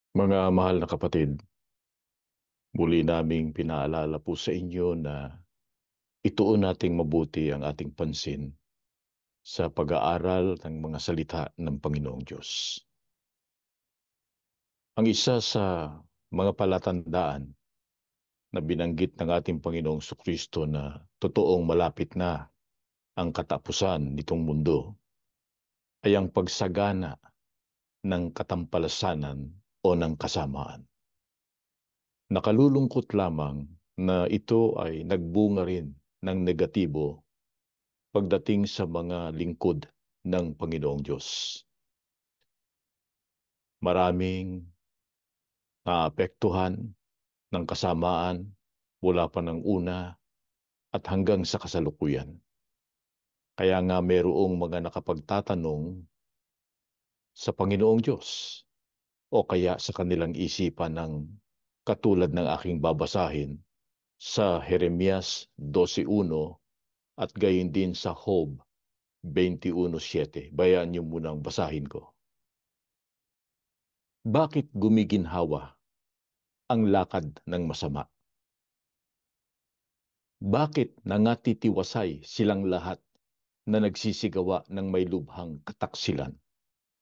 Mga mahal na kapatid, muli naming pinaalala po sa inyo na ituon nating mabuti ang ating pansin sa pag-aaral ng mga salita ng Panginoong Diyos. Ang isa sa mga palatandaan na binanggit ng ating Panginoong Kristo na totoong malapit na ang katapusan nitong mundo ay ang pagsagana ng katampalasanan o ng kasamaan. Nakalulungkot lamang na ito ay nagbunga rin ng negatibo pagdating sa mga lingkod ng Panginoong Diyos. Maraming naapektuhan ng kasamaan mula pa ng una at hanggang sa kasalukuyan. Kaya nga mayroong mga nakapagtatanong sa Panginoong Diyos o kaya sa kanilang isipan ng katulad ng aking babasahin sa Jeremias 12:1 at gayon din sa Job 21:7. Bayaan niyo munang basahin ko. Bakit gumiginhawa ang lakad ng masama? Bakit nangatitiwasay silang lahat na nagsisigawa ng may lubhang kataksilan?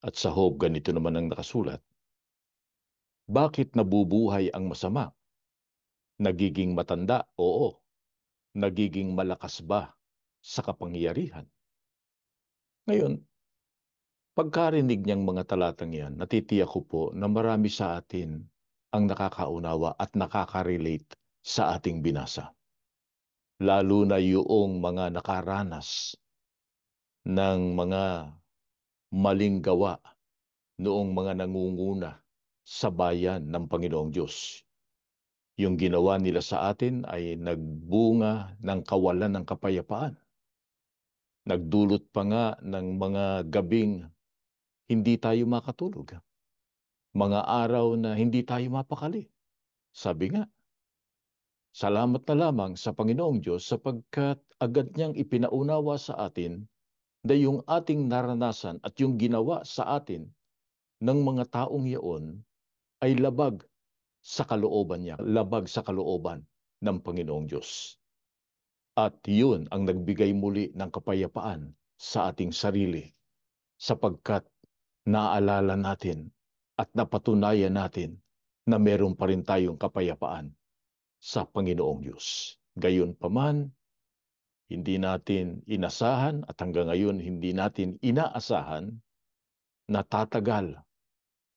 At sa Job, ganito naman ang nakasulat. Bakit nabubuhay ang masama? Nagiging matanda, oo. Nagiging malakas ba sa kapangyarihan? Ngayon, pagkarinig niyang mga talatang yan, natitiyak ko po na marami sa atin ang nakakaunawa at nakaka-relate sa ating binasa. Lalo na yung mga nakaranas ng mga maling gawa noong mga nangunguna sa bayan ng Panginoong Diyos. Yung ginawa nila sa atin ay nagbunga ng kawalan ng kapayapaan. Nagdulot pa nga ng mga gabing hindi tayo makatulog. Mga araw na hindi tayo mapakali. Sabi nga, salamat na lamang sa Panginoong Diyos sapagkat agad niyang ipinaunawa sa atin na yung ating naranasan at yung ginawa sa atin ng mga taong iyon ay labag sa kalooban niya, labag sa kalooban ng Panginoong Diyos. At yun ang nagbigay muli ng kapayapaan sa ating sarili sapagkat naaalala natin at napatunayan natin na meron pa rin tayong kapayapaan sa Panginoong Diyos. Gayon paman, hindi natin inasahan at hanggang ngayon hindi natin inaasahan na tatagal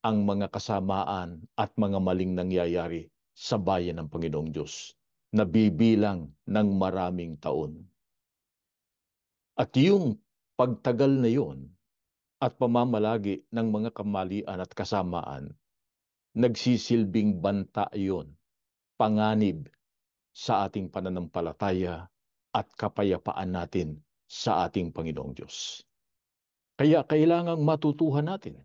ang mga kasamaan at mga maling nangyayari sa bayan ng Panginoong Diyos na bibilang ng maraming taon. At yung pagtagal na yun at pamamalagi ng mga kamalian at kasamaan, nagsisilbing banta yun, panganib sa ating pananampalataya at kapayapaan natin sa ating Panginoong Diyos. Kaya kailangang matutuhan natin.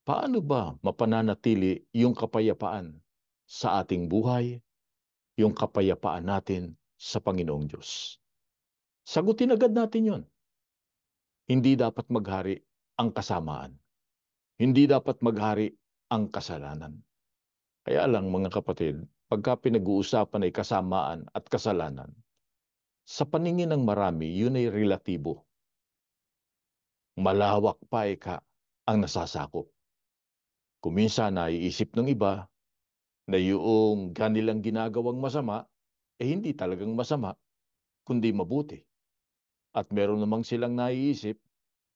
Paano ba mapananatili yung kapayapaan sa ating buhay, yung kapayapaan natin sa Panginoong Diyos? Sagutin agad natin yon. Hindi dapat maghari ang kasamaan. Hindi dapat maghari ang kasalanan. Kaya lang mga kapatid, pagka pinag-uusapan ay kasamaan at kasalanan, sa paningin ng marami, yun ay relatibo. Malawak pa ka ang nasasakop. Kuminsan naiisip ng iba na yung kanilang ginagawang masama, hindi talagang masama, kundi mabuti. At meron namang silang naiisip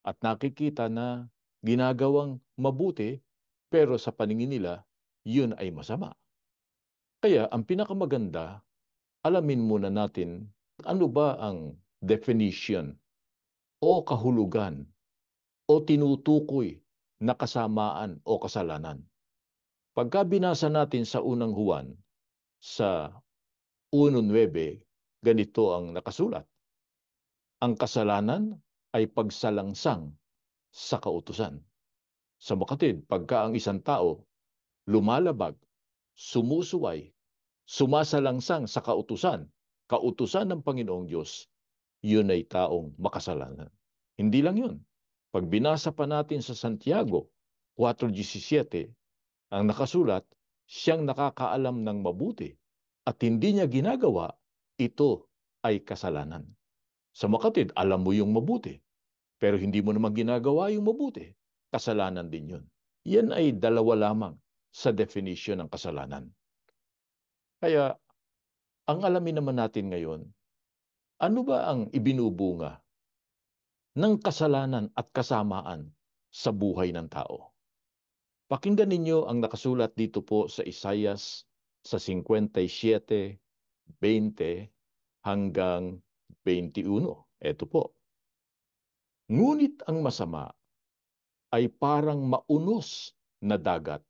at nakikita na ginagawang mabuti, pero sa paningin nila, yun ay masama. Kaya ang pinakamaganda, alamin muna natin ano ba ang definition o kahulugan o tinutukoy na kasamaan o kasalanan. Pagka binasa natin sa unang Juan, sa 1:9, ganito ang nakasulat. Ang kasalanan ay pagsalangsang sa kautusan. Sa makatid, pagka ang isang tao lumalabag, sumusuway, sumasalangsang sa kautusan, kautusan ng Panginoong Diyos, yun ay taong makasalanan. Hindi lang yun. Pag binasa pa natin sa Santiago 4:17, Ang nakasulat, siyang nakakaalam ng mabuti at hindi niya ginagawa, ito ay kasalanan. Sa makatid, alam mo yung mabuti, pero hindi mo naman ginagawa yung mabuti. Kasalanan din yun. Yan ay dalawa lamang sa definition ng kasalanan. Kaya, ang alamin naman natin ngayon, ano ba ang ibinubunga ng kasalanan at kasamaan sa buhay ng tao? Pakinggan ninyo ang nakasulat dito po sa Isaias sa 57:20 hanggang 21. Ito po. Ngunit ang masama ay parang maunos na dagat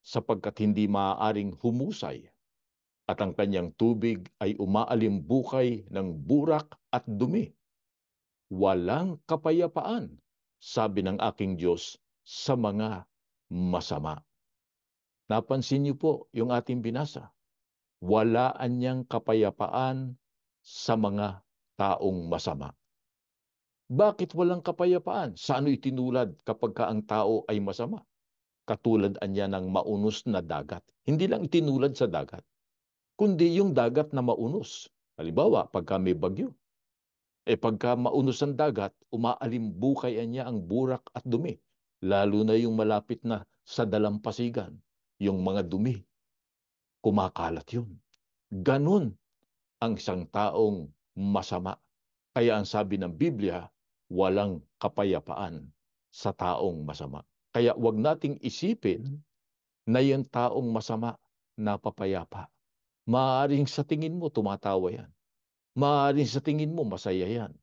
sapagkat hindi maaaring humusay at ang kanyang tubig ay umaalimbukay ng burak at dumi. Walang kapayapaan, sabi ng aking Diyos, sa mga masama. Napansin niyo po yung ating binasa. Wala anyang kapayapaan sa mga taong masama. Bakit walang kapayapaan? Sa ano itinulad kapag ka ang tao ay masama? Katulad anya ng maunos na dagat. Hindi lang itinulad sa dagat, kundi yung dagat na maunos. Halimbawa, pagka may bagyo, pagka maunos ang dagat, umaalimbukay niya ang burak at dumi. Lalo na yung malapit na sa dalampasigan, yung mga dumi, kumakalat yun. Ganun ang isang taong masama. Kaya ang sabi ng Biblia, walang kapayapaan sa taong masama. Kaya wag nating isipin na yung taong masama napapayapa. Maaaring sa tingin mo tumatawa yan. Maaaring sa tingin mo masaya yan.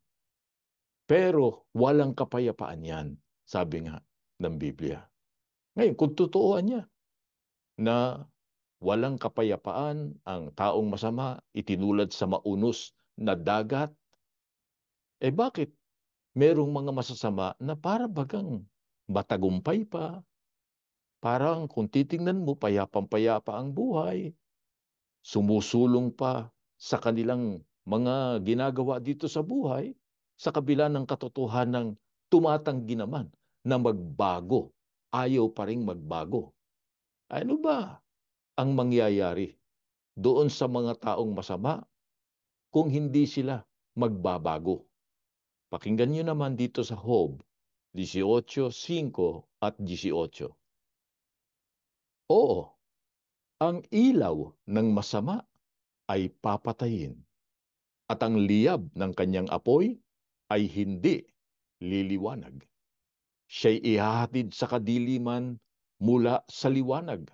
Pero walang kapayapaan yan, sabi nga ng Biblia. Ngayon, kung totooan niya na walang kapayapaan ang taong masama, itinulad sa maunos na dagat, bakit merong mga masasama na para bagang matagumpay pa, parang kung titingnan mo, payapang-payapa ang buhay, sumusulong pa sa kanilang mga ginagawa dito sa buhay, sa kabila ng katotohanang tumatanggi naman na magbago, ayaw pa ring magbago. Ano ba ang mangyayari doon sa mga taong masama kung hindi sila magbabago? Pakinggan nyo naman dito sa Job 18:5 at 18. Oo, ang ilaw ng masama ay papatayin at ang liyab ng kanyang apoy ay hindi liliwanag. Siya'y ihahatid sa kadiliman mula sa liwanag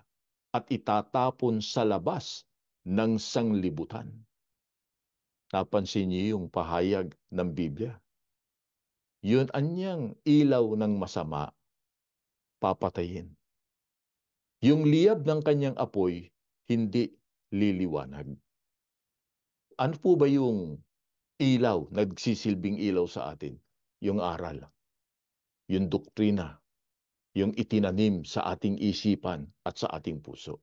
at itatapon sa labas ng sanglibutan. Napansin niyo yung pahayag ng Biblia? Yun anyang ilaw ng masama, papatayin. Yung liyab ng kanyang apoy, hindi liliwanag. Ano po ba yung ilaw, nagsisilbing ilaw sa atin? Yung aral, yung doktrina, yung itinanim sa ating isipan at sa ating puso.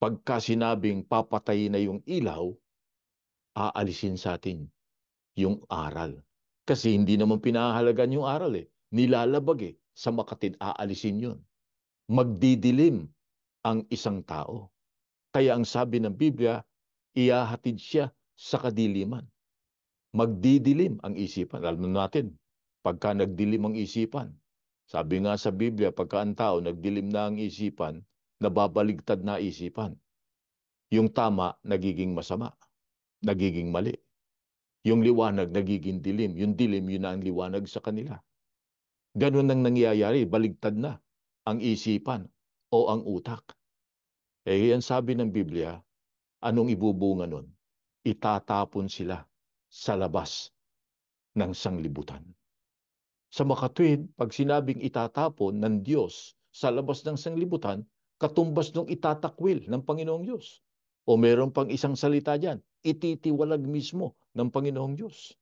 Pagka sinabing papatay na yung ilaw, aalisin sa atin yung aral. Kasi hindi naman pinahalagan yung aral eh. Nilalabag eh. Sa makatid, aalisin yun. Magdidilim ang isang tao. Kaya ang sabi ng Biblia, ihahatid siya sa kadiliman. Magdidilim ang isipan. Alam natin, pagka nagdilim ang isipan, sabi nga sa Biblia, pagka ang tao nagdilim na ang isipan, nababaligtad na isipan. Yung tama, nagiging masama, nagiging mali. Yung liwanag, nagiging dilim. Yung dilim, yun na ang liwanag sa kanila. Ganun ang nangyayari, baligtad na ang isipan o ang utak. Yan sabi ng Biblia, anong ibubunga nun? Itatapon sila sa labas ng sanglibutan. Sa makatwid, pag sinabing itatapon ng Diyos sa labas ng sanglibutan, katumbas nung itatakwil ng Panginoong Diyos. O meron pang isang salita dyan, ititiwalag mismo ng Panginoong Diyos.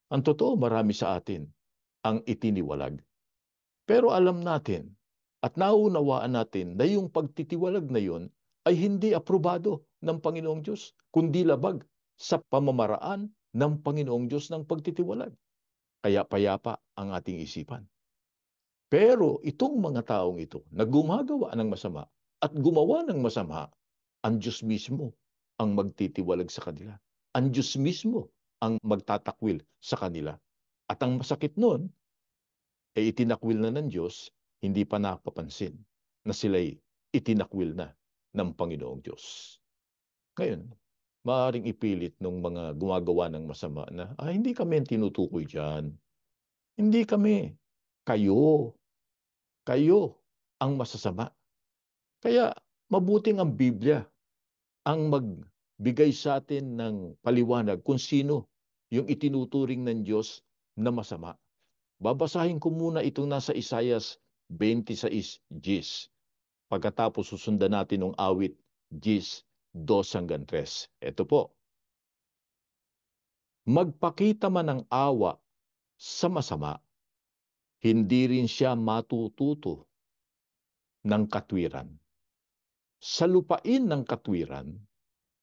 Ang totoo, marami sa atin ang itiniwalag. Pero alam natin at naunawaan natin na yung pagtitiwalag na yun ay hindi aprobado ng Panginoong Diyos, kundi labag sa pamamaraan ng Panginoong Diyos ng pagtitiwalag. Kaya payapa ang ating isipan. Pero itong mga taong ito na gumagawa ng masama, at gumawa ng masama, ang Diyos mismo ang magtitiwalag sa kanila. Ang Diyos mismo ang magtatakwil sa kanila. At ang masakit nun, itinakwil na ng Diyos, hindi pa napapansin na sila'y itinakwil na ng Panginoong Diyos. Ngayon, maaaring ipilit ng mga gumagawa ng masama na, hindi kami ang tinutukoy dyan. Hindi kami. Kayo. Kayo ang masasama. Kaya mabuting ang Biblia ang magbigay sa atin ng paliwanag kung sino yung itinuturing ng Diyos na masama. Babasahin ko muna itong nasa Isaias 26:10. Pagkatapos susundan natin ng awit 10:2-3. Ito po. Magpakita man ng awa sa masama, hindi rin siya matututo ng katwiran. Sa lupain ng katwiran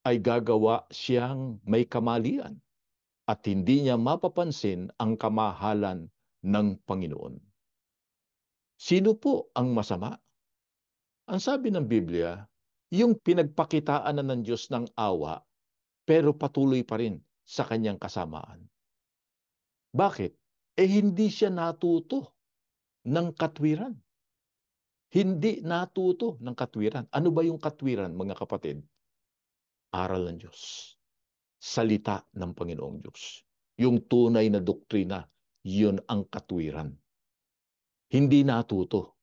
ay gagawa siyang may kamalian at hindi niya mapapansin ang kamahalan ng Panginoon. Sino po ang masama? Ang sabi ng Biblia, yung pinagpakitaan na ng Diyos ng awa, pero patuloy pa rin sa kanyang kasamaan. Bakit? Hindi siya natuto ng katwiran. Hindi natuto ng katwiran. Ano ba yung katwiran, mga kapatid? Aral ng Diyos. Salita ng Panginoong Diyos. Yung tunay na doktrina, yun ang katwiran. Hindi natuto.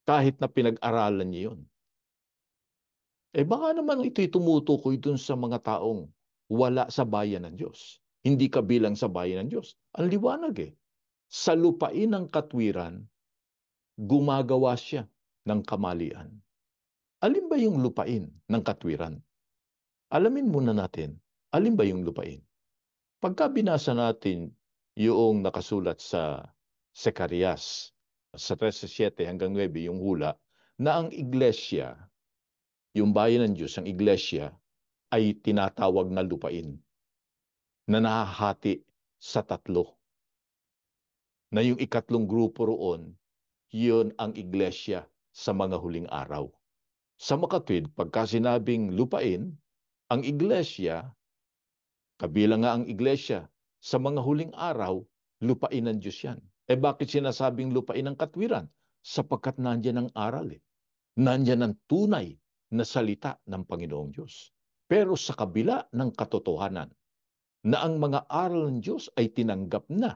Kahit na pinag-aralan niya yun. Baka naman ito'y tumutukoy dun sa mga taong wala sa bayan ng Diyos. Hindi kabilang sa bayan ng Diyos. Ang liwanag Sa lupain ng katwiran, gumagawa siya ng kamalian. Alin ba yung lupain ng katwiran? Alamin muna natin, alin ba yung lupain? Pagka binasa natin yung nakasulat sa Zacarias, sa 13:7-9, yung hula, na ang iglesia, yung bayan ng Diyos, ang iglesia, ay tinatawag na lupain na nahahati sa tatlo. Na yung ikatlong grupo roon, yun ang iglesia sa mga huling araw. Sa makatwid, pagka sinabing lupain, ang iglesia, kabilang nga ang iglesia, sa mga huling araw, lupain ng Diyos yan. Bakit sinasabing lupain ng katwiran? Sapagkat nandyan ang aral Nandyan ang tunay na salita ng Panginoong Diyos. Pero sa kabila ng katotohanan na ang mga aral ng Diyos ay tinanggap na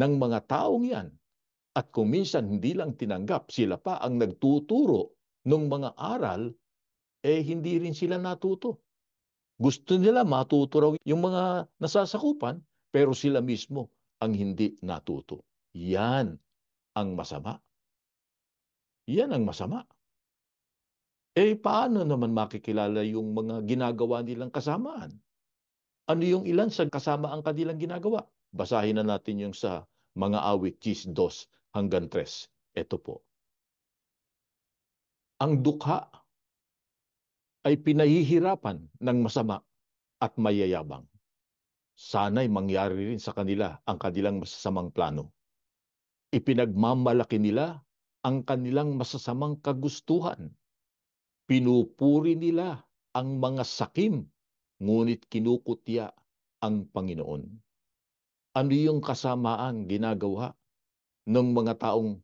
ng mga taong yan, at kung minsan hindi lang tinanggap, sila pa ang nagtuturo ng mga aral, hindi rin sila natuto. Gusto nila matuto raw yung mga nasasakupan, pero sila mismo ang hindi natuto. Yan ang masama. Yan ang masama. Paano naman makikilala yung mga ginagawa nilang kasamaan? Ano yung ilan sa kasamaan kanilang ginagawa? Basahin na natin yung sa mga awit 10:2-3. Ito po. Ang dukha ay pinahihirapan ng masama at mayayabang. Sana'y mangyari rin sa kanila ang kanilang masasamang plano. Ipinagmamalaki nila ang kanilang masasamang kagustuhan. Pinupuri nila ang mga sakim, ngunit kinukutya ang Panginoon. Ano yung kasamaan ginagawa ng mga taong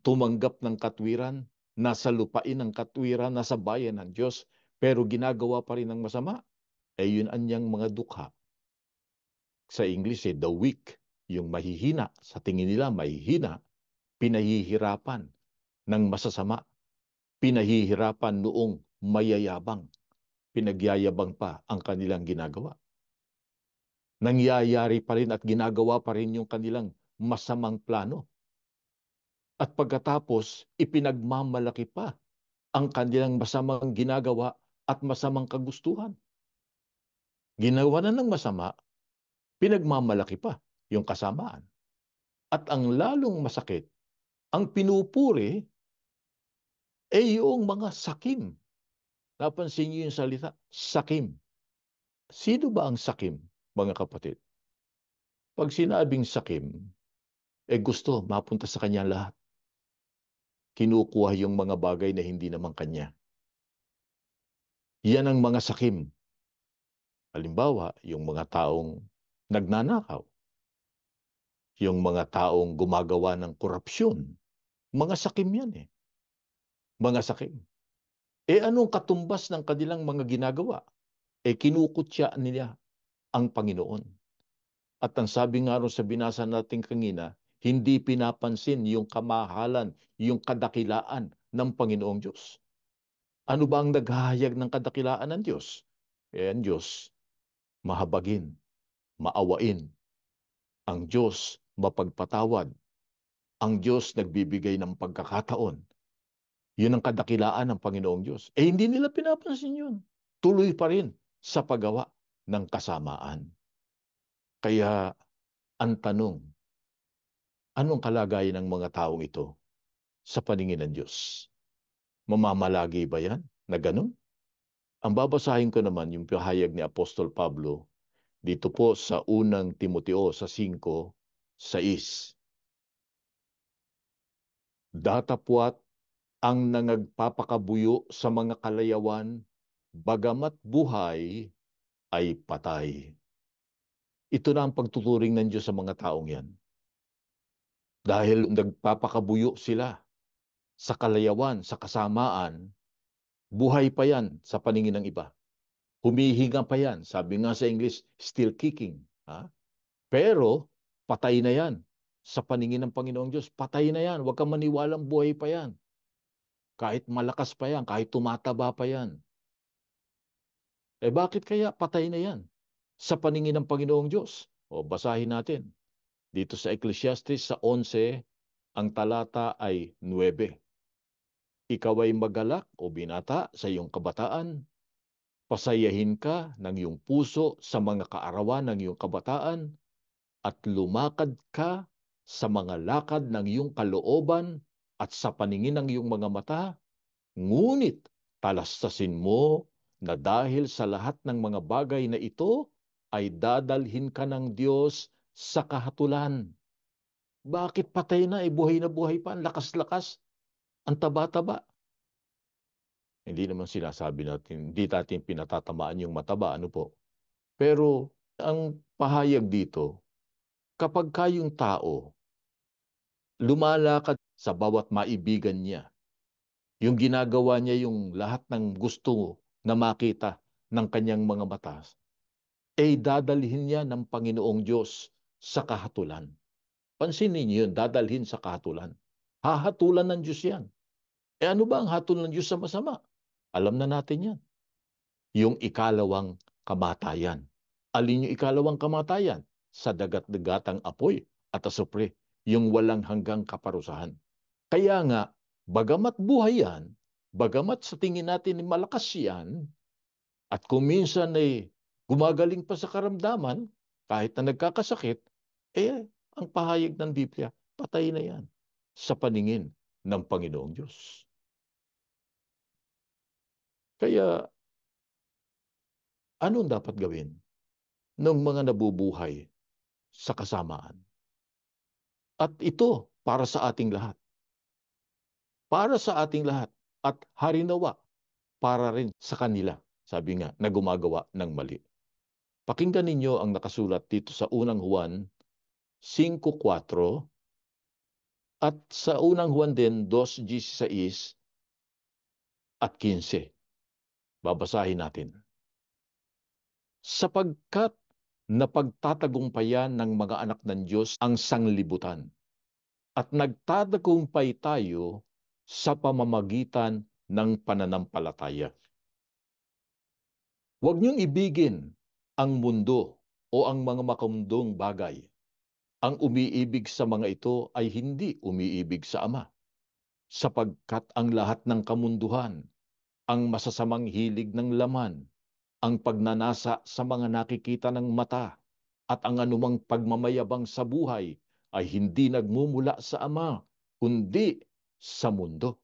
tumanggap ng katwiran, nasa lupain ng katwiran, nasa bayan ng Diyos, pero ginagawa pa rin ng masama? Yun anyang mga dukha. Sa English, the weak, yung mahihina, sa tingin nila mahihina, pinahihirapan ng masasama, pinahihirapan noong mayayabang, pinagyayabang pa ang kanilang ginagawa. Nangyayari pa rin at ginagawa pa rin yung kanilang masamang plano. At pagkatapos, ipinagmamalaki pa ang kanilang masamang ginagawa at masamang kagustuhan. Ginawa na ng masama, pinagmamalaki pa yung kasamaan. At ang lalong masakit, ang pinupuri yung mga sakim. Napansin niyo yung salita, sakim. Sino ba ang sakim, mga kapatid? Pag sinabing sakim, gusto mapunta sa kanya lahat. kinukuha yung mga bagay na hindi naman kanya. Yan ang mga sakim. Halimbawa, yung mga taong nagnanakaw, yung mga taong gumagawa ng korupsyon, mga sakim yan eh. Mga sakim. Anong katumbas ng kanilang mga ginagawa? Kinukutya nila ang Panginoon. At ang sabi nga ron sa binasa natin kanina, hindi pinapansin yung kamahalan, yung kadakilaan ng Panginoong Diyos. Ano ba ang naghahayag ng kadakilaan ng Diyos? Ang Diyos, mahabagin, maawain. Ang Diyos, mapagpatawad. Ang Diyos, nagbibigay ng pagkakataon. Yun ang kadakilaan ng Panginoong Diyos. Hindi nila pinapansin yun. Tuloy pa rin sa paggawa ng kasamaan. Kaya ang tanong, anong kalagayan ng mga taong ito sa paningin ng Diyos? Mamamalagi ba yan na ganun? Ang babasahin ko naman yung pahayag ni Apostol Pablo dito po sa unang Timoteo sa 5:6. Datapwat ang nangagpapakabuyo sa mga kalayawan, bagamat buhay ay patay. Ito na ang pagtuturing ng Diyos sa mga taong yan. Dahil nagpapakabuyo sila sa kalayawan, sa kasamaan, buhay pa yan sa paningin ng iba. Humihinga pa yan. Sabi nga sa English, still kicking. Ha? Pero, patay na yan. Sa paningin ng Panginoong Diyos, patay na yan. Huwag kang maniwalang buhay pa yan. Kahit malakas pa yan, kahit tumataba pa yan. Bakit kaya patay na yan? Sa paningin ng Panginoong Diyos. Basahin natin. Dito sa Ecclesiastes sa 11, ang talata ay 9. Ikaw ay magalak o binata sa iyong kabataan. Pasayahin ka ng iyong puso sa mga kaarawan ng iyong kabataan at lumakad ka sa mga lakad ng iyong kalooban at sa paningin ng iyong mga mata. Ngunit talastasin mo na dahil sa lahat ng mga bagay na ito ay dadalhin ka ng Diyos sa kahatulan. Bakit patay na buhay pa, ang lakas-lakas, ang taba-taba? Hindi naman sinasabi natin, hindi natin pinatatamaan yung mataba, ano po. Pero ang pahayag dito, kapag kayong tao, lumalakad sa bawat maibigan niya, yung ginagawa niya yung lahat ng gusto na makita ng kanyang mga mata, dadalhin niya ng Panginoong Diyos sa kahatulan. Pansinin niyo yun, dadalhin sa kahatulan. Hahatulan ng Diyos yan. Ano ba ang hatol ng Diyos sa masama? Alam na natin yan. Yung ikalawang kamatayan. Alin yung ikalawang kamatayan? Sa dagat-dagatang apoy at asupre, yung walang hanggang kaparusahan. Kaya nga, bagamat buhay yan, bagamat sa tingin natin malakas yan, at kung minsan ay gumagaling pa sa karamdaman, kahit na nagkakasakit, ang pahayag ng Biblia, patay na yan sa paningin ng Panginoong Diyos. Kaya, anong dapat gawin ng mga nabubuhay sa kasamaan? At ito, para sa ating lahat. Para sa ating lahat. At harinawa, para rin sa kanila. Sabi nga, na gumagawa ng mali. Pakinggan ninyo ang nakasulat dito sa unang Juan 5:4 at sa unang Juan din 2:16 at 15. Babasahin natin. Sapagkat napagtatagumpayan ng mga anak ng Diyos ang sanglibutan at nagtatagumpay tayo sa pamamagitan ng pananampalataya. Huwag niyong ibigin ang mundo o ang mga makamundong bagay. Ang umiibig sa mga ito ay hindi umiibig sa Ama, sapagkat ang lahat ng kamunduhan, ang masasamang hilig ng laman, ang pagnanasa sa mga nakikita ng mata, at ang anumang pagmamayabang sa buhay ay hindi nagmumula sa Ama, kundi sa mundo.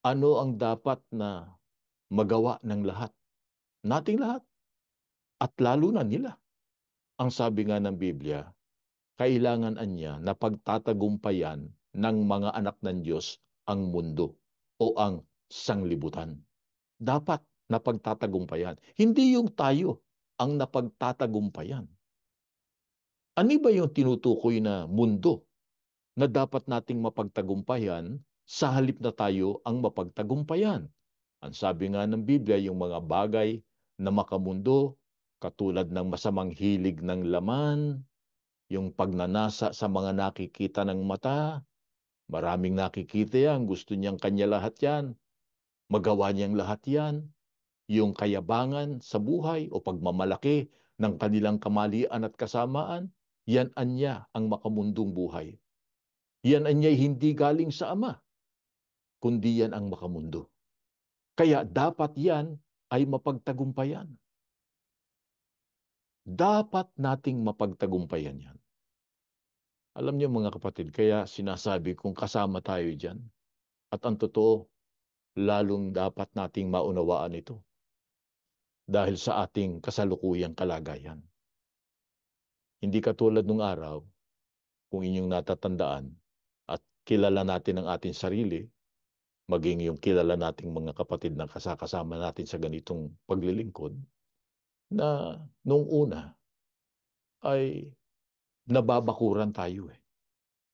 Ano ang dapat na magawa ng lahat? Nating lahat. At lalo na nila. Ang sabi nga ng Biblia, kailangan niya na pagtatagumpayan ng mga anak ng Diyos ang mundo o ang sanglibutan. Dapat napagtatagumpayan. Hindi yung tayo ang napagtatagumpayan. Ano ba yung tinutukoy na mundo na dapat nating mapagtagumpayan sa halip na tayo ang mapagtagumpayan? Ang sabi nga ng Biblia, yung mga bagay na makamundo, katulad ng masamang hilig ng laman, yung pagnanasa sa mga nakikita ng mata, maraming nakikita yan, gusto niyang kanya lahat yan, magawa niyang lahat yan, yung kayabangan sa buhay o pagmamalaki ng kanilang kamalian at kasamaan, yan anya ang makamundong buhay. Yan anya'y hindi galing sa Ama, kundi yan ang makamundo. Kaya dapat yan ay mapagtagumpayan. Dapat nating mapagtagumpayan yan. Alam niyo mga kapatid, kaya sinasabi kong kasama tayo dyan. At ang totoo, lalong dapat nating maunawaan ito dahil sa ating kasalukuyang kalagayan. Hindi katulad nung araw, kung inyong natatandaan, at kilala natin ang ating sarili, maging yung kilala nating mga kapatid na kasakasama natin sa ganitong paglilingkod, na nung una ay nababakuran tayo eh.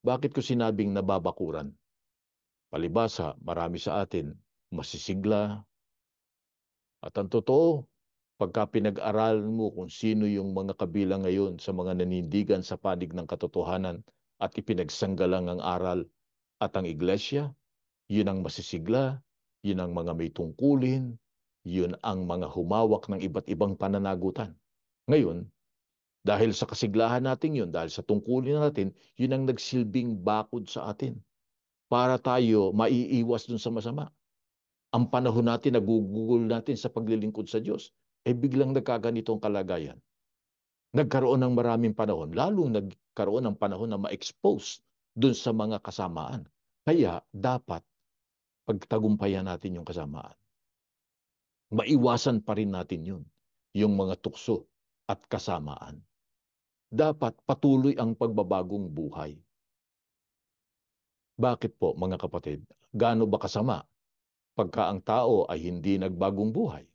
Bakit ko sinabing nababakuran? Palibhasa, marami sa atin masisigla, at ang totoo, pagka pinag-aralan mo kung sino yung mga kabilang ngayon sa mga nanindigan sa panig ng katotohanan at ipinagsanggalang ang aral at ang iglesia, yun ang masisigla, yun ang mga may tungkulin, yun ang mga humawak ng iba't ibang pananagutan. Ngayon, dahil sa kasiglahan natin yun, dahil sa tungkulin natin, yun ang nagsilbing bakod sa atin para tayo maiiwas dun sa masama. Ang panahon natin, nagugugol natin sa paglilingkod sa Diyos, biglang nagkaganitong kalagayan. Nagkaroon ng maraming panahon, lalong nagkaroon ng panahon na ma-expose dun sa mga kasamaan. Kaya dapat pagtagumpayan natin yung kasamaan. Maiwasan pa rin natin yun, yung mga tukso at kasamaan. Dapat patuloy ang pagbabagong buhay. Bakit po mga kapatid? Gaano ba kasama pagka ang tao ay hindi nagbagong buhay?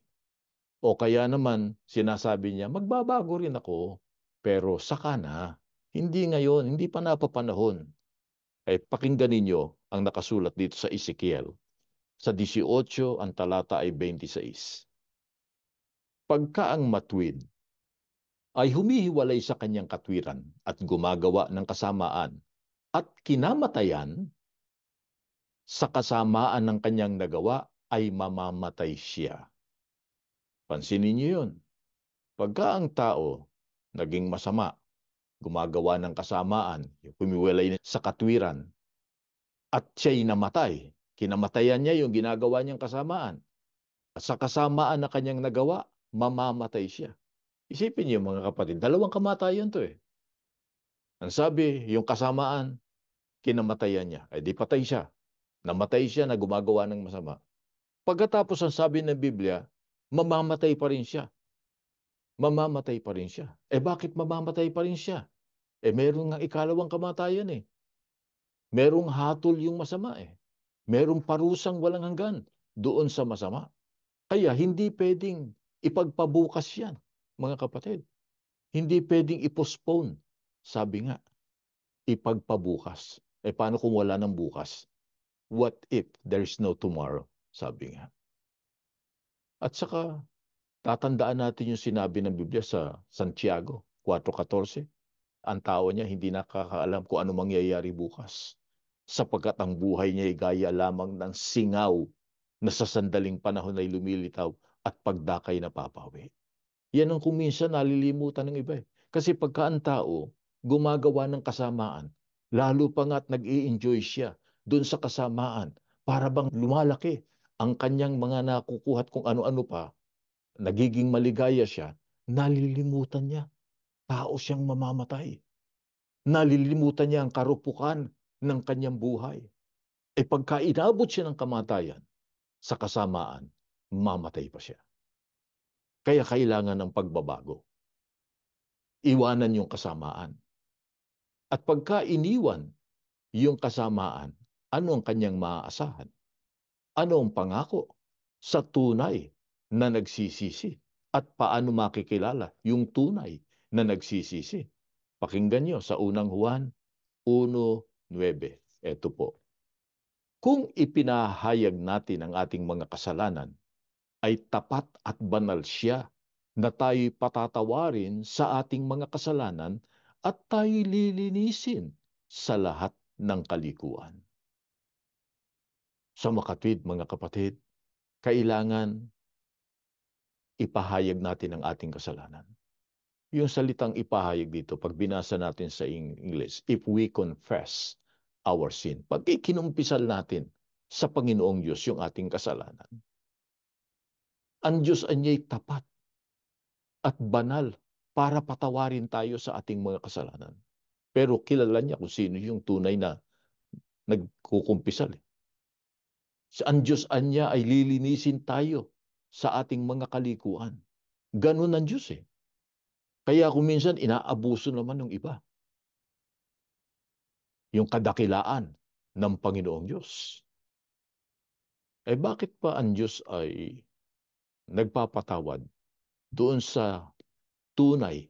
O kaya naman sinasabi niya, magbabago rin ako, pero saka na. Hindi ngayon, hindi pa napapanahon. Pakinggan ninyo ang nakasulat dito sa Ezekiel. Sa 18, ang talata ay 26. Pagka ang matuwid ay humihiwalay sa kanyang katwiran at gumagawa ng kasamaan at kinamatayan, sa kasamaan ng kanyang nagawa ay mamamatay siya. Pansinin niyo yun. Pagka ang tao naging masama, gumagawa ng kasamaan, humiwalay sa katwiran, at siya'y namatay, kinamatayan niya yung ginagawa niyang kasamaan. At sa kasamaan na kanyang nagawa, mamamatay siya. Isipin niyo mga kapatid, dalawang kamatayan to eh. Ang sabi, yung kasamaan, kinamatayan niya. Di patay siya. Namatay siya na gumagawa ng masama. Pagkatapos ang sabi ng Biblia, mamamatay pa rin siya. Mamamatay pa rin siya. Bakit mamamatay pa rin siya? Meron nga ikalawang kamatayan eh. Merong hatol yung masama eh. Merong parusang walang hanggan doon sa masama. Kaya hindi pwedeng ipagpabukas yan, mga kapatid. Hindi pwedeng i-postpone. Sabi nga, ipagpabukas. Paano kung wala ng bukas? What if there is no tomorrow? Sabi nga. At saka, tatandaan natin yung sinabi ng Biblia sa Santiago 4:14. Ang tao niya hindi nakakaalam kung ano mangyayari bukas, sapagkat ang buhay niya ay gaya lamang ng singaw na sa sandaling panahon ay lumilitaw at pagdakay napapawi. Yan ang kung minsan nalilimutan ng iba eh. Kasi pagka ang tao gumagawa ng kasamaan, lalo pa nga't nag-i-enjoy siya doon sa kasamaan, para bang lumalaki ang kanyang mga nakukuhat kung ano-ano pa, nagiging maligaya siya, nalilimutan niya, tao siyang mamamatay. Nalilimutan niya ang karupukan ng kanyang buhay. Pagka inabot siya ng kamatayan, sa kasamaan, mamatay pa siya. Kaya kailangan ng pagbabago. Iwanan yung kasamaan. At pagka iniwan yung kasamaan, Ano ang kanyang maaasahan? Ano ang pangako sa tunay na nagsisisi? At paano makikilala yung tunay na nagsisisi? Pakinggan nyo sa unang Juan 1:9. Ito po. Kung ipinahayag natin ang ating mga kasalanan, ay tapat at banal siya na tayo'y patatawarin sa ating mga kasalanan at tayo'y lilinisin sa lahat ng kalikuan. Sa makatwid, mga kapatid, kailangan ipahayag natin ang ating kasalanan. Yung salitang ipahayag dito, pag binasa natin sa English, if we confess our sin, pag ikinumpisal natin sa Panginoong Diyos yung ating kasalanan, ang Diyos anya'y tapat at banal para patawarin tayo sa ating mga kasalanan. Pero kilala niya kung sino yung tunay na nagkukumpisal. Ang Diyos anya ay lilinisin tayo sa ating mga kalikuan. Ganun ang Diyos eh. Kaya kung minsan inaabuso naman ng iba yung kadakilaan ng Panginoong Diyos. Eh bakit pa ang Diyos ay nagpapatawad doon sa tunay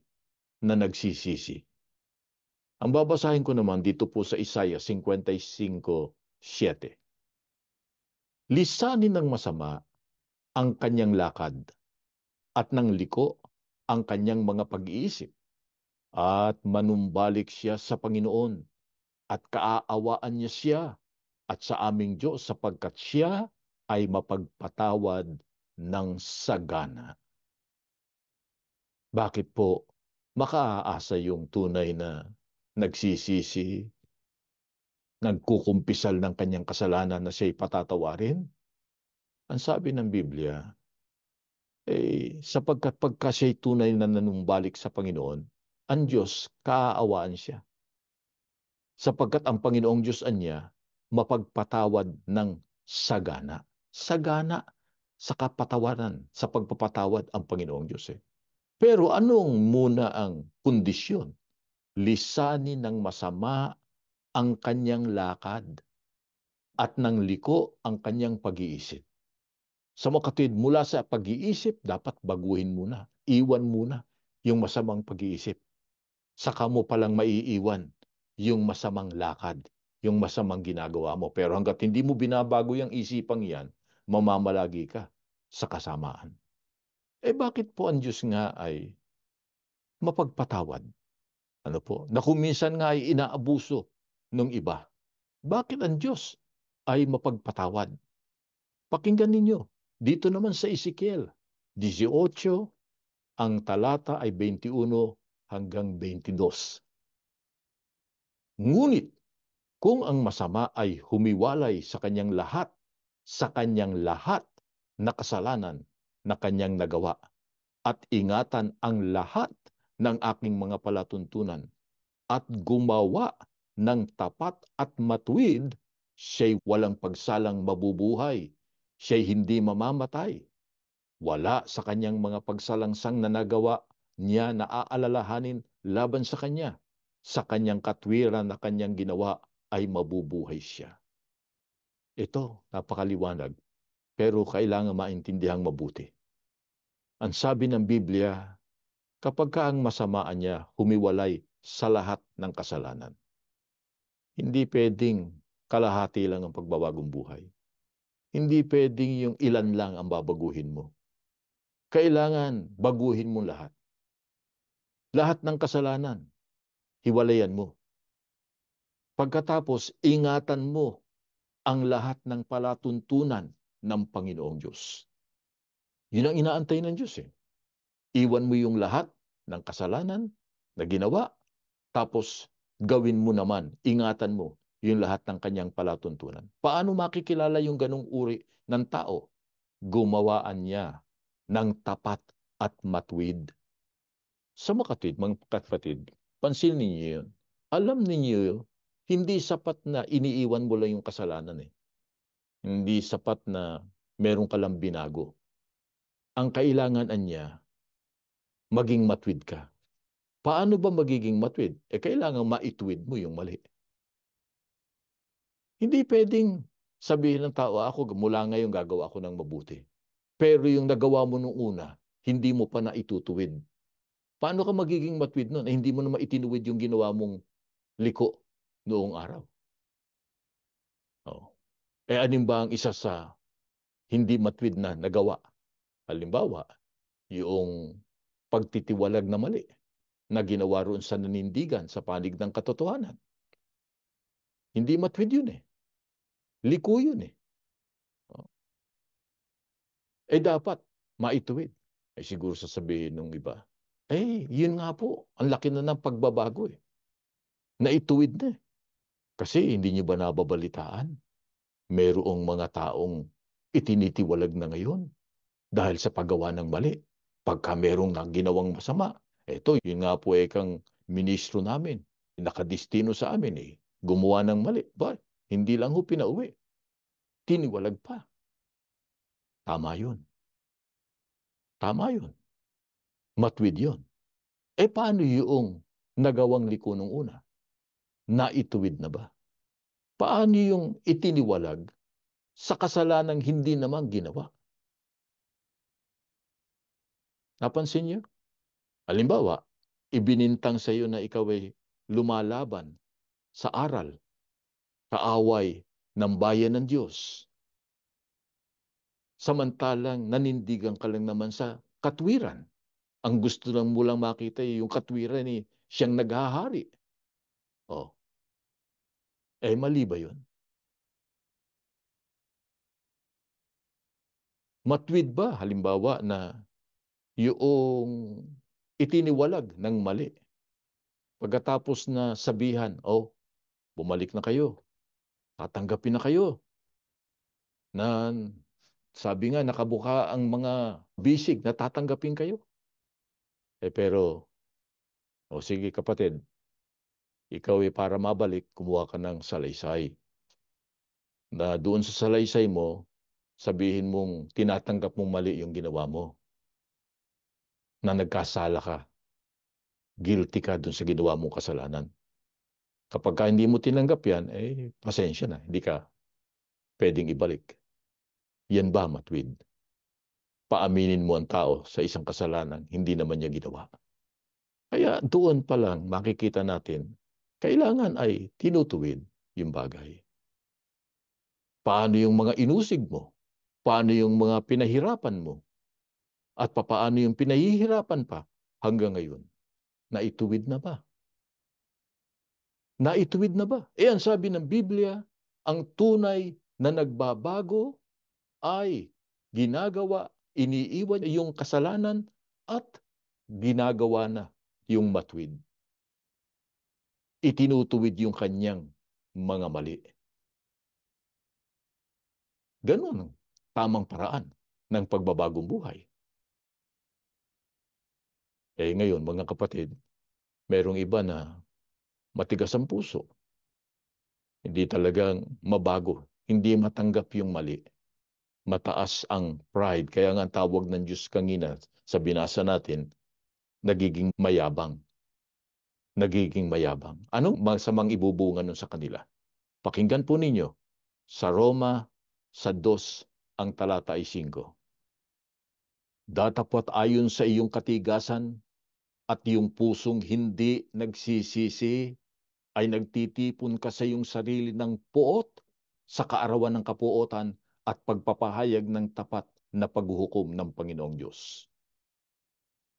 na nagsisisi? Ang babasahin ko naman dito po sa Isaiah 55:7. Lisanin ng masama ang kanyang lakad at ng liko ang kanyang mga pag-iisip at manumbalik siya sa Panginoon at kaaawaan niya siya at sa aming Diyos sapagkat siya ay mapagpatawad ng sagana. Bakit po makaaasa yung tunay na nagsisisi, nagkukumpisal ng kanyang kasalanan na siya'y patatawarin? Ang sabi ng Biblia, sapagkat pagka siya'y tunay na nanumbalik sa Panginoon, ang Diyos kaaawaan siya. Sapagkat ang Panginoong Diyos anya, mapagpatawad ng sagana. Sagana sa kapatawaran, sa pagpapatawad ang Panginoong Diyos eh. Pero anong muna ang kondisyon? Lisanin ng masama ang kanyang lakad at ng liko ang kanyang pag-iisip. Sa makatwid, mula sa pag-iisip, dapat baguhin muna. Iwan muna yung masamang pag-iisip. Saka mo palang maiiwan yung masamang lakad, yung masamang ginagawa mo. Pero hanggat hindi mo binabago yung isipang yan, mamamalagi ka sa kasamaan. Eh bakit po ang Diyos nga ay mapagpatawad? Ano po? Na kung minsan nga ay inaabuso ng iba. Bakit ang Diyos ay mapagpatawad? Pakinggan ninyo. Dito naman sa Ezekiel 18, ang talata ay 21 hanggang 22. Ngunit kung ang masama ay humiwalay sa kanyang lahat na kasalanan na kanyang nagawa, at ingatan ang lahat ng aking mga palatuntunan, at gumawa ng tapat at matuwid, siya'y walang pagsalang mabubuhay, siya'y hindi mamamatay. Wala sa kanyang mga pagsalangsang na nagawa niya na aalalahanin laban sa kanya. Sa kanyang katwiran na kanyang ginawa ay mabubuhay siya. Ito, napakaliwanag, pero kailangan maintindihang mabuti. Ang sabi ng Biblia, kapag ka ang masamaan niya humiwalay sa lahat ng kasalanan, hindi pwedeng kalahati lang ang pagbabagong buhay. Hindi pwedeng yung ilan lang ang babaguhin mo. Kailangan baguhin mo lahat. Lahat ng kasalanan, hiwalayan mo. Pagkatapos, ingatan mo ang lahat ng palatuntunan ng Panginoong Diyos. Yun ang inaantay ng Diyos eh. Iwan mo yung lahat ng kasalanan na ginawa, tapos gawin mo naman, ingatan mo yung lahat ng kanyang palatuntunan. Paano makikilala yung ganong uri ng tao? Gumawaan niya ng tapat at matuwid. Sa makatwid, mga kapatid, pansinin ninyo yun. Alam ninyo, hindi sapat na iniiwan mo lang yung kasalanan eh. Hindi sapat na meron ka lang binago. Ang kailangan niya, maging matwid ka. Paano ba magiging matwid? Kailangan maitwid mo yung mali. Hindi pwedeng sabihin ng tao, ako mula ngayon gagawa ako ng mabuti. Pero yung nagawa mo nung una, hindi mo pa na itutuwid. Paano ka magiging matwid nun? Eh, hindi mo naman itinuwid yung ginawa mong liko noong araw. Oh. Eh, anin ba ang isa sa hindi matwid na nagawa? Halimbawa, yung pagtitiwalag na mali na ginawa roon sa nanindigan sa panig ng katotohanan. Hindi matwid yun eh. Liko yun eh. Oh. Eh dapat maituwid. Eh siguro sasabihin ng iba, eh yun nga po, ang laki na ng pagbabago eh. Naituwid na eh. Kasi hindi nyo ba nababalitaan? Merong mga taong itinitiwalag na ngayon dahil sa paggawa ng mali. Pagka merong ginawang masama, eto, yun nga po kang ministro namin, nakadistino sa amin eh, gumawa ng mali. Ba, hindi lang ho pinauwi, tiniwalag pa. Tama yun. Tama yun. Matwid yun. Eh paano yung nagawang liko nung una? Naituwid na ba? Paano yung itiniwalag sa kasalanang hindi naman ginawa? Napansin niyo? Halimbawa, ibinintang sa iyo na ikaw ay lumalaban sa aral, kaaway ng bayan ng Diyos. Samantalang nanindigan ka lang naman sa katwiran. Ang gusto lang mo lang makita ay yung katwiran ni siyang naghahari. Oh, mali ba yun? Matwid ba, halimbawa, na yung itiniwalag ng mali? Pagkatapos na sabihan, oh, bumalik na kayo, tatanggapin na kayo, na sabi nga, nakabuka ang mga bisig na tatanggapin kayo. Pero, o sige kapatid, ikaw para mabalik, kumuha ka ng salaysay. Na doon sa salaysay mo, sabihin mong tinatanggap mong mali yung ginawa mo. Na nagkasala ka. Guilty ka doon sa ginawa mong kasalanan. Kapag hindi mo tinanggap yan, pasensya na. Hindi ka pwedeng ibalik. Yan ba matwid? Paaminin mo ang tao sa isang kasalanan, hindi naman niya ginawa. Kaya doon pa lang makikita natin, kailangan ay tinutuwid yung bagay. Paano yung mga inusig mo? Paano yung mga pinahirapan mo? At papaano yung pinahihirapan pa hanggang ngayon? Naituwid na ba? Naituwid na ba? Ang sabi ng Biblia, ang tunay na nagbabago ay ginagawa, iniiwan yung kasalanan at ginagawa na yung matwid. Itinutuwid yung kanyang mga mali. Ganun ang tamang paraan ng pagbabagong buhay. Ngayon, mga kapatid, merong iba na matigas ang puso. Hindi talagang mabago. Hindi matanggap yung mali. Mataas ang pride. Kaya nga tawag ng Diyos kanina sa binasa natin, nagiging mayabang. Nagiging mayabang. Anong masamang ibubunga nun sa kanila? Pakinggan po ninyo. Sa Roma, sa 2, ang talata ay 5. Datapwat ayon sa iyong katigasan at iyong pusong hindi nagsisisi, ay nagtitipon ka sa iyong sarili ng puot sa kaarawan ng kapuotan at pagpapahayag ng tapat na paghuhukom ng Panginoong Diyos.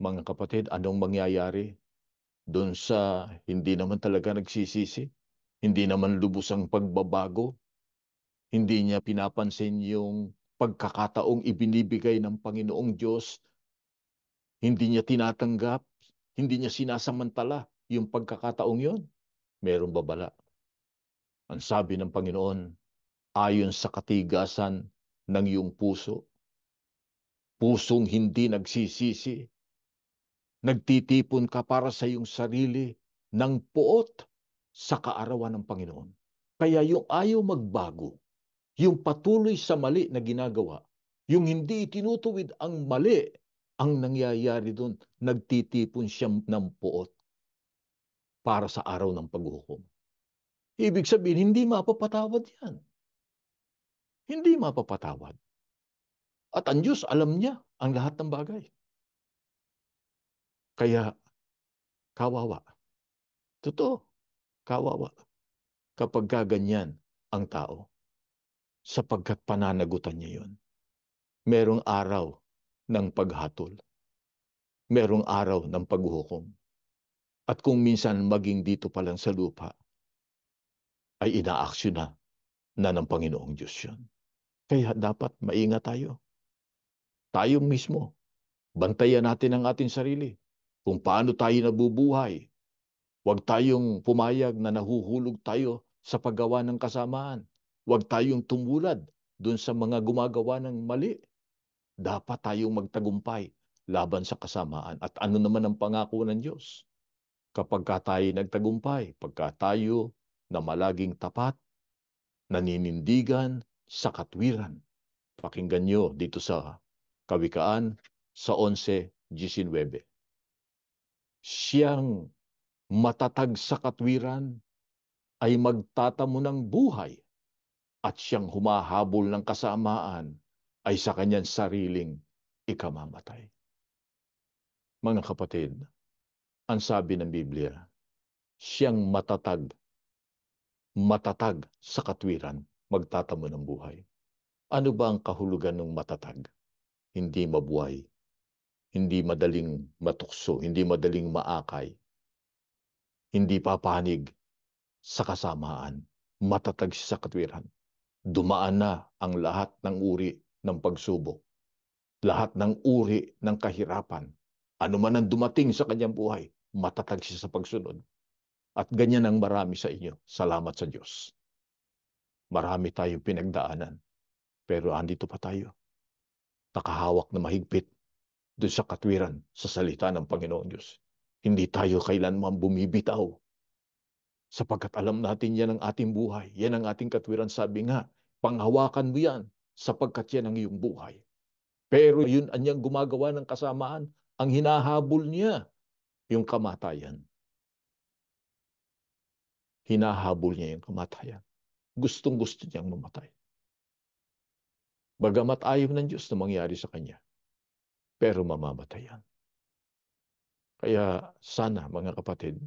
Mga kapatid, anong mangyayari doon sa hindi naman talaga nagsisisi? Hindi naman lubos ang pagbabago? Hindi niya pinapansin yung pagkakataong ibinibigay ng Panginoong Diyos? Hindi niya tinatanggap? Hindi niya sinasamantala yung pagkakataong yon? Meron babala. Ang sabi ng Panginoon, ayon sa katigasan ng iyong puso, pusong hindi nagsisisi, nagtitipon ka para sa iyong sarili ng puot sa kaarawan ng Panginoon. Kaya yung ayaw magbago, yung patuloy sa mali na ginagawa, yung hindi itinutuwid ang mali, ang nangyayari doon, nagtitipon siya ng puot para sa araw ng paghuhukom. Ibig sabihin, hindi mapapatawad yan. Hindi mapapatawad. At ang Diyos, alam niya ang lahat ng bagay. Kaya, kawawa. Totoo, kawawa. Kapag gaganyan ang tao, sapagkat pananagutan niya yun. Merong araw ng paghatol. Merong araw ng paghuhukom. At kung minsan maging dito pa lang sa lupa, ay inaaksyon na ng Panginoong Diyos yun. Kaya dapat maingat tayo. Tayo mismo. Bantayan natin ang ating sarili. Kung paano tayo nabubuhay. Huwag tayong pumayag na nahuhulog tayo sa paggawa ng kasamaan. Huwag tayong tumulad dun sa mga gumagawa ng mali. Dapat tayong magtagumpay laban sa kasamaan. At ano naman ang pangako ng Diyos? Kapag tayo nagtagumpay, pagka tayo na malaging tapat, naninindigan sa katwiran. Pakinggan nyo dito sa Kawikaan sa 11:19. Siyang matatag sa katwiran ay magtatamo ng buhay at siyang humahabol ng kasamaan ay sa kanyang sariling ikamamatay. Mga kapatid, ang sabi ng Biblia, siyang matatag sa katwiran, magtatamo ng buhay. Ano ba ang kahulugan ng matatag? Hindi mabuhay, hindi madaling matukso, hindi madaling maakay, hindi papanig sa kasamaan, matatag sa katwiran. Dumaan na ang lahat ng uri ng pagsubok, lahat ng uri ng kahirapan. Ano man ang dumating sa kanyang buhay, matatag siya sa pagsunod. At ganyan ang marami sa inyo. Salamat sa Diyos. Marami tayong pinagdaanan, pero andito pa tayo. Nakahawak na mahigpit doon sa katwiran, sa salita ng Panginoon Diyos. Hindi tayo kailanman bumibitaw sapagkat alam natin yan ang ating buhay. Yan ang ating katwiran. Sabi nga, panghawakan mo yan sapagkat yan ang iyong buhay. Pero yun anyang gumagawa ng kasamaan, ang hinahabol niya, yung kamatayan. Hinahabol niya yung kamatayan. Gustong-gusto niyang mamatay. Bagamat ayaw ng Diyos na mangyari sa kanya, pero mamamatay yan. Kaya sana mga kapatid,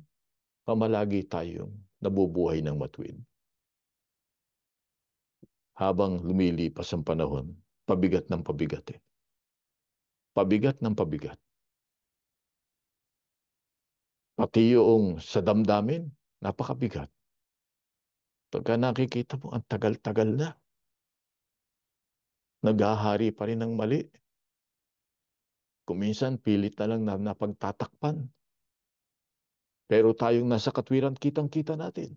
pamalagi tayong nabubuhay ng matuwid. Habang lumilipas ang panahon, pabigat ng pabigat eh. Pabigat ng pabigat. Pati yung sa damdamin, napakabigat. Pagka nakikita mo, ang tagal-tagal na. Naghahari pa rin ng mali. Kuminsan, pilit na lang na napagtatakpan. Pero tayong nasa katwiran, kitang-kita natin.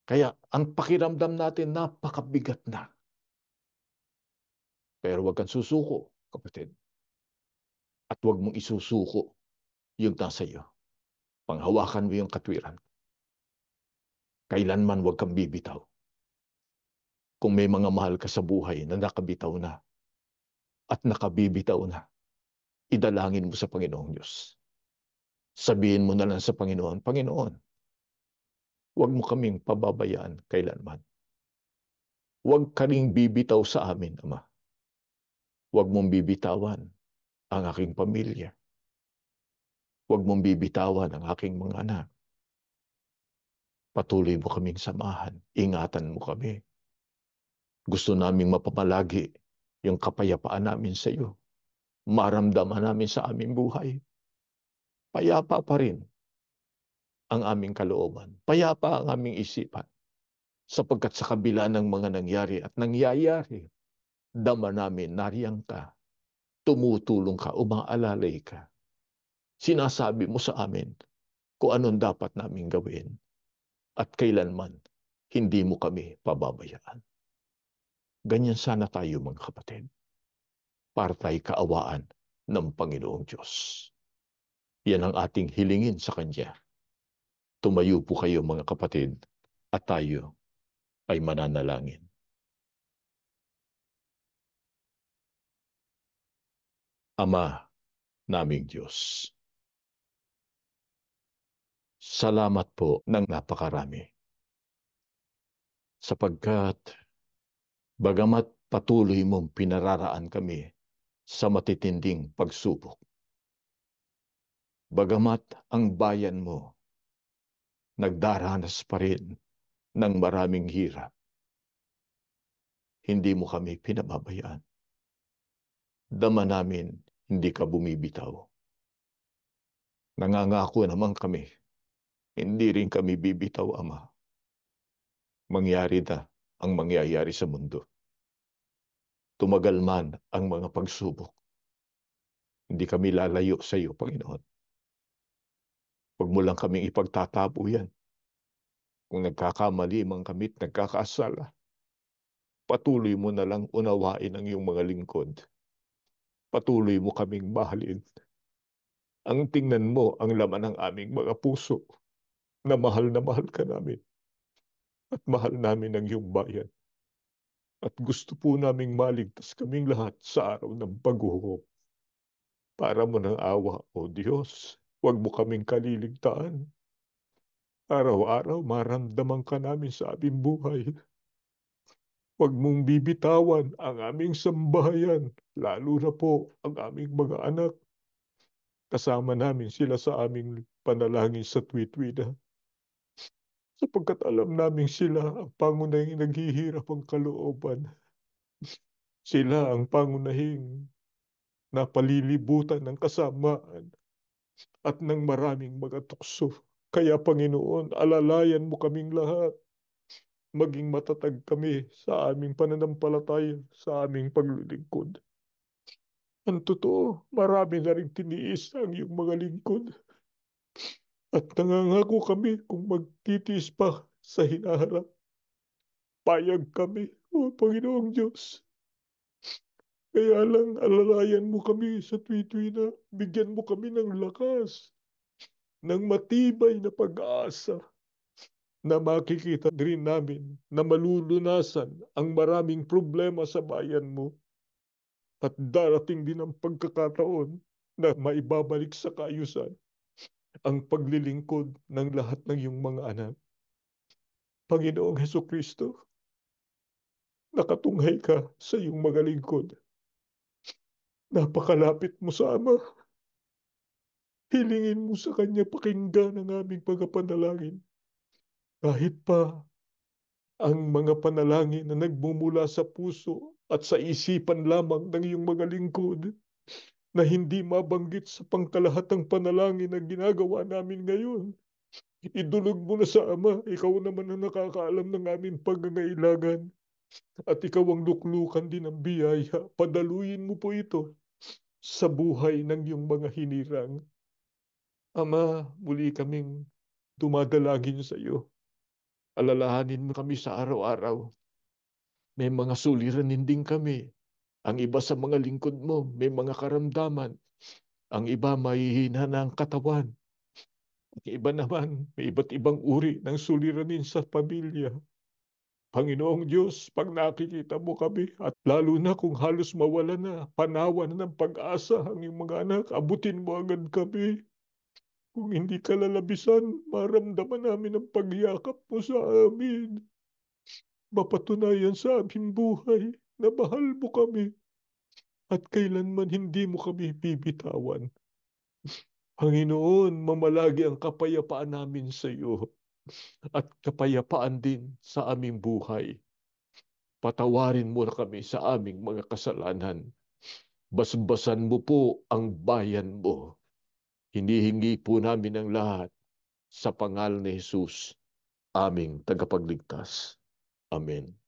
Kaya ang pakiramdam natin, napakabigat na. Pero huwag kang susuko, kapatid. At huwag mong isusuko yung nasa iyo. Panghawakan mo yung katwiran. Kailanman huwag kang bibitaw. Kung may mga mahal ka sa buhay na nakabitaw na at nakabibitaw na, idalangin mo sa Panginoong Diyos. Sabihin mo na lang sa Panginoon, Panginoon, huwag mo kaming pababayaan kailanman. Huwag ka ring bibitaw sa amin, Ama. Huwag mong bibitawan ang aking pamilya. Huwag mong bibitawan ang aking mga anak. Patuloy mo kaming samahan. Ingatan mo kami. Gusto naming mapamalagi yung kapayapaan namin sa iyo. Maramdaman namin sa aming buhay. Payapa pa rin ang aming kalooban. Payapa ang aming isipan. Sapagkat sa kabila ng mga nangyari at nangyayari, dama namin, nariyang ka, tumutulong ka, umaalalay ka. Sinasabi mo sa amin kung anong dapat naming gawin at kailanman hindi mo kami pababayaan. Ganyan sana tayo mga kapatid, para tayo kaawaan ng Panginoong Diyos. Yan ang ating hilingin sa Kanya. Tumayo po kayo mga kapatid at tayo ay mananalangin. Ama naming Diyos, Salamat po ng napakarami. Sapagkat bagamat patuloy mong pinararaan kami sa matitinding pagsubok, bagamat ang bayan mo nagdaranas pa rin ng maraming hirap, hindi mo kami pinababayaan. Dama namin, hindi ka bumibitaw. Nangangako naman kami, hindi rin kami bibitaw, Ama. Mangyari na ang mangyayari sa mundo. Tumagal man ang mga pagsubok, hindi kami lalayo sa iyo, Panginoon. Huwag mo lang kaming ipagtatapo yan. Kung nagkakamali man kami't nagkakasala, patuloy mo na lang unawain ang iyong mga lingkod. Patuloy mo kaming mahalin. Ang tingnan mo ang laman ng aming mga puso na mahal ka namin at mahal namin ang iyong bayan. At gusto po naming maligtas kaming lahat sa araw ng paghuhukom. Para mo ng awa, O Diyos, huwag mo kaming kaliligtaan. Araw-araw maramdaman ka namin sa aming buhay. Huwag mong bibitawan ang aming sambahayan, lalo na po ang aming mga anak. Kasama namin sila sa aming panalangin sa tuwi-tuwi, sapagkat alam namin sila ang pangunahing naghihirap ang kalooban. Sila ang pangunahing napalilibutan ng kasamaan at ng maraming mga tukso. Kaya Panginoon, alalayan mo kaming lahat. Maging matatag kami sa aming pananampalataya, sa aming paglilingkod. Ang totoo, marami na rin tiniis ang iyong mga lingkod. At nangangako kami kung magtitiis pa sa hinaharap. Payag kami, O Panginoong Diyos. Kaya lang alalayan mo kami sa tuwi-tuwi na bigyan mo kami ng lakas, ng matibay na pag-asa na makikita rin namin na malulunasan ang maraming problema sa bayan mo. At darating din ang pagkakataon na maibabalik sa kaayusan ang paglilingkod ng lahat ng iyong mga anak. Panginoong Hesukristo, nakatunghay ka sa iyong mga lingkod. Napakalapit mo sa Ama. Hilingin mo sa Kanya pakinggan ang aming pagkapanalangin. Kahit pa ang mga panalangin na nagmumula sa puso at sa isipan lamang ng iyong mga lingkod na hindi mabanggit sa pangkalahatang panalangin na ginagawa namin ngayon. Idulog mo na sa Ama, ikaw naman ang nakakaalam ng aming pangangailangan at ikaw ang luklukan din ng biyaya. Padaluyin mo po ito sa buhay ng iyong mga hinirang. Ama, muli kaming dumadalangin sa iyo. Alalahanin mo kami sa araw-araw. May mga suliranin din kami. Ang iba sa mga lingkod mo, may mga karamdaman. Ang iba mahihina na ang katawan. Ang iba naman, may iba't ibang uri ng suliranin sa pamilya. Panginoong Diyos, pag nakikita mo kami at lalo na kung halos mawala na, panawan na ng pag-asa ang iyong mga anak, abutin mo agad kami. Kung hindi ka lalabisan, maramdaman namin ang pagyakap mo sa amin. Mapatunayan sa aming buhay na mahal mo kami at kailanman hindi mo kami bibitawan. Panginoon, mamalagi ang kapayapaan namin sa iyo at kapayapaan din sa aming buhay. Patawarin mo na kami sa aming mga kasalanan. Basbasan mo po ang bayan mo. Hinihingi po namin ang lahat sa pangalan ni Jesus, aming tagapagligtas. Amen.